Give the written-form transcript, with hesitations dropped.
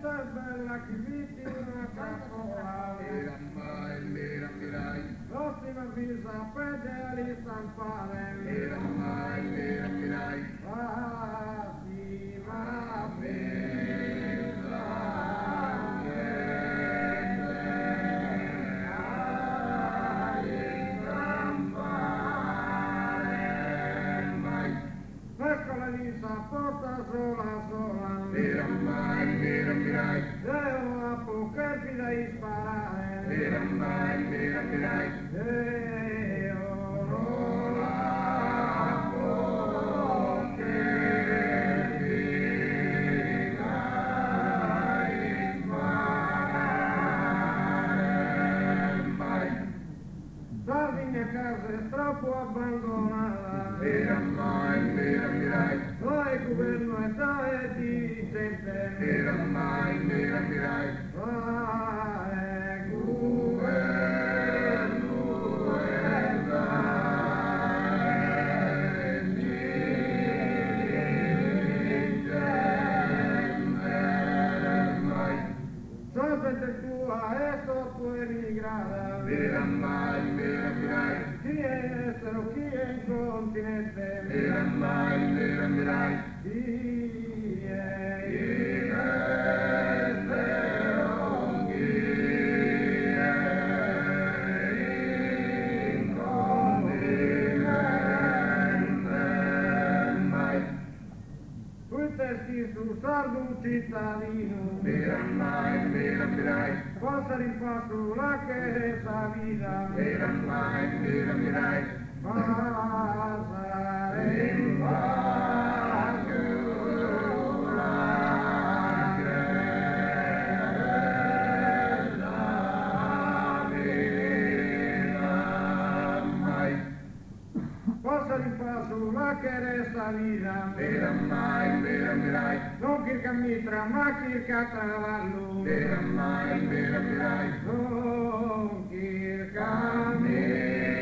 vita è bella che viti una capola. L'ottima visa pedeli stampare. L'ottima ecco la visa porta sola sola. Devo a pokerpi da sparare. Io non la pokerpi da sparare mai. Sardegna casa è troppo abbandonata. Noi governo e dai di gente. Sapete tua e sotto emigrata. Chi è estero, chi è in continente. Chi è su sardo cittadino. Possa rimpasso la che sa vita. Possa rimpasso la che sa vita mai. Possa rimpasso la che resta vita. Non kirka mitra, ma kirka cavallo. Non kirka mitra.